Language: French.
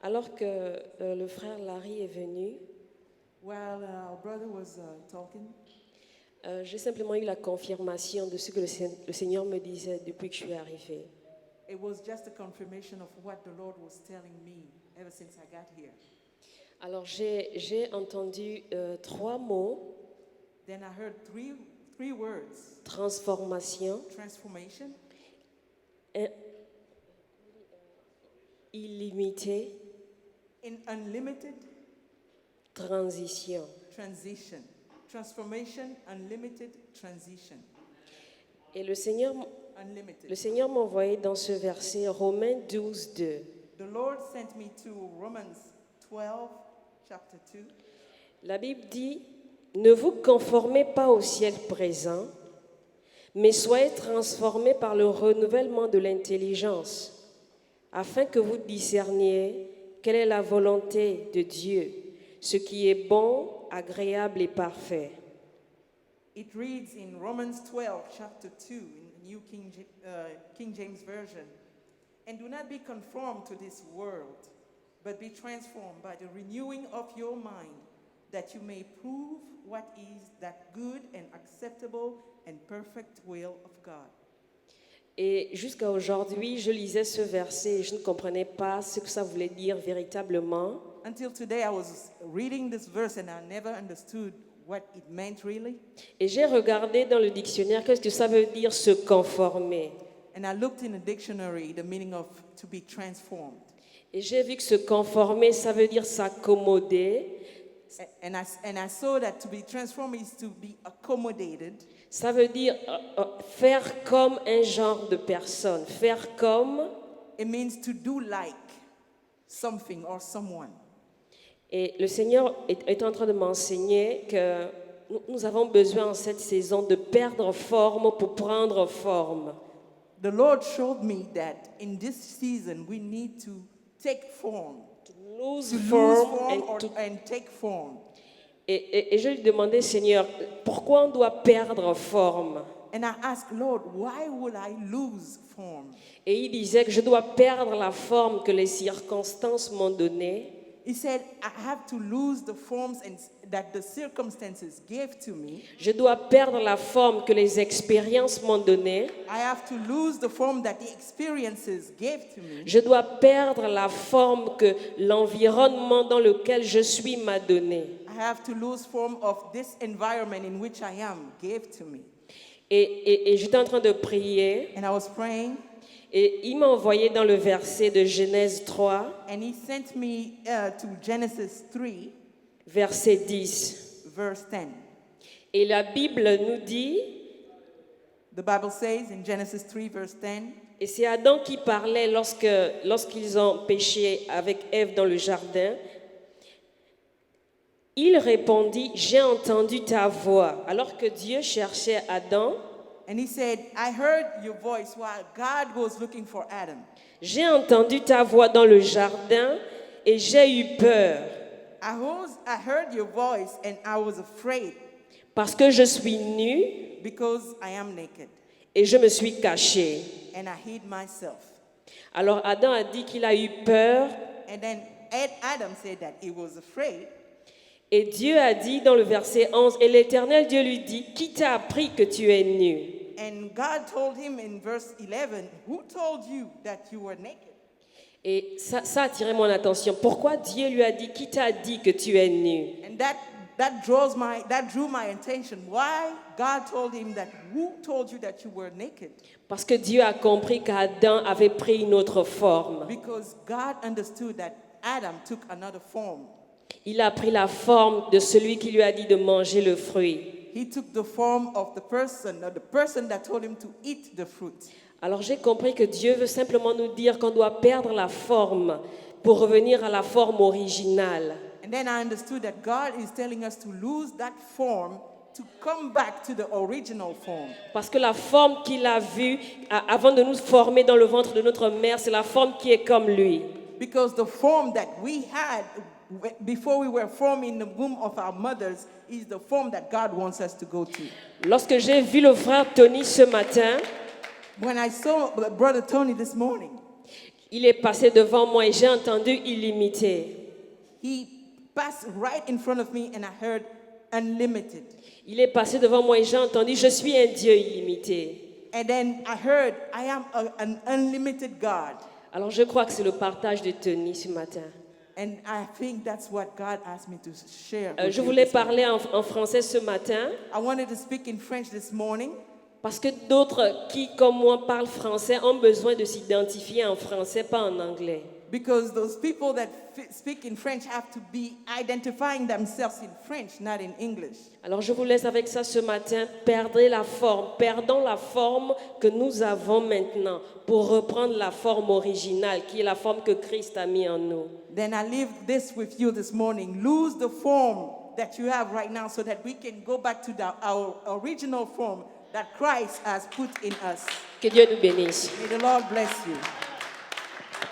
Alors que le frère Larry est venu, while our brother was talking, j'ai simplement eu la confirmation de ce que le Seigneur me disait depuis que je suis arrivée. it was just a confirmation of what the Lord was telling me ever since I got here. Alors j'ai entendu 3 mots: Then I heard three words: transformation, transformation, illimité, unlimited, transition. transition. Transformation, unlimited, transition. Et le Seigneur m'a envoyé dans ce verset Romains 12, 2. The Lord sent me to Romans 12, chapter 2. La Bible dit: ne vous conformez pas au siècle présent, mais soyez transformés par le renouvellement de l'intelligence, afin que vous discerniez quelle est la volonté de Dieu, ce qui est bon, agréable et parfait. It reads in Romans 12, chapter 2, in the New King James Version, and do not be conformed to this world, but be transformed by the renewing of your mind, that you may prove what is that good and acceptable and perfect will of God. Et jusqu'à aujourd'hui, je lisais ce verset et je ne comprenais pas ce que ça voulait dire véritablement. Until today, I was reading this verse and I never understood what it meant really. Et j'ai regardé dans le dictionnaire qu'est-ce que ça veut dire se conformer. And I looked in the dictionary the meaning of to be transformed. Et j'ai vu que se conformer, ça veut dire s'accommoder. And I saw that to be transformed is to be accommodated. Ça veut dire faire comme un genre de personne, faire comme. It means to do like something or someone. Et le Seigneur est en train de m'enseigner que nous avons besoin en cette saison de perdre forme pour prendre forme. The Lord showed me that in this season we need to take form. Lose To form lose form and and take form. Et je lui demandais, Seigneur, pourquoi on doit perdre forme? And I asked, Lord, why would I lose form? Et il disait que je dois perdre la forme que les circonstances m'ont donnée. He said, I have to lose the forms that the circumstances gave to me. Je dois perdre la forme que les expériences m'ont donnée. I have to lose the form that the experiences gave to me. Je dois perdre la forme que l'environnement dans lequel je suis m'a donnée. I have to lose form of this environment in which I am gave to me. Et j'étais en train de prier. And I was praying. Et il m'a envoyé dans le verset de Genèse 3. And he sent me to Genesis 3. Verset 10. Verse 10. Et la Bible nous dit, The Bible says in Genesis 3 verse 10. et c'est Adam qui parlait lorsqu'ils ont péché avec Ève dans le jardin. Il répondit, j'ai entendu ta voix. Alors que Dieu cherchait Adam, And he said, I heard your voice while God was looking for Adam. j'ai entendu ta voix dans le jardin et j'ai eu peur. I heard your voice and I was afraid Parce que je suis nue because I am naked. et je me suis cachée. And I hid myself. Alors Adam a dit qu'il a eu peur. And then Adam said that he was afraid. Et Dieu a dit dans le verset 11, et l'Éternel Dieu lui dit, qui t'a appris que tu es nu? And God told him in verse 11, who told you that you were naked? Et ça a attiré mon attention. Pourquoi Dieu lui a dit, qui t'a dit que tu es nu? And that drew my attention. Why God told him that, who told you that you were naked? Parce que Dieu a compris qu'Adam avait pris une autre forme. Because God understood that Adam took another form. Il a pris la forme de celui qui lui a dit de manger le fruit. He took the form of the person that told him to eat the fruit. Alors j'ai compris que Dieu veut simplement nous dire qu'on doit perdre la forme pour revenir à la forme originale. And then I understood that God is telling us to lose that form to come back to the original form. Parce que la forme qu'il a vue avant de nous former dans le ventre de notre mère, c'est la forme qui est comme lui. Because the form that we had before we were formed in the womb of our mothers is the form that God wants us to go to. Lorsque j'ai vu le frère Tony ce matin, When I saw Brother Tony this morning, il est passé devant moi et j'ai entendu illimité. he passed right in front of me and I heard unlimited. Il est passé devant moi et j'ai entendu je suis un Dieu illimité. And then I heard I am an unlimited God. Alors je crois que c'est le partage de Tony ce matin. And I think that's what God asked me to share. Je voulais parler en français ce matin I wanted to speak in French this morning parce que d'autres qui, comme moi, parlent français ont besoin de s'identifier en français, pas en anglais. because those people that speak in French have to be identifying themselves in French, not in English. Alors je vous laisse avec ça ce matin. Perdons la forme que nous avons maintenant pour reprendre la forme originale qui est la forme que Christ a mis en nous. Then I leave this with you this morning. Lose the form that you have right now so that we can go back to our original form that Christ has put in us. Que Dieu nous bénisse. May the Lord bless you.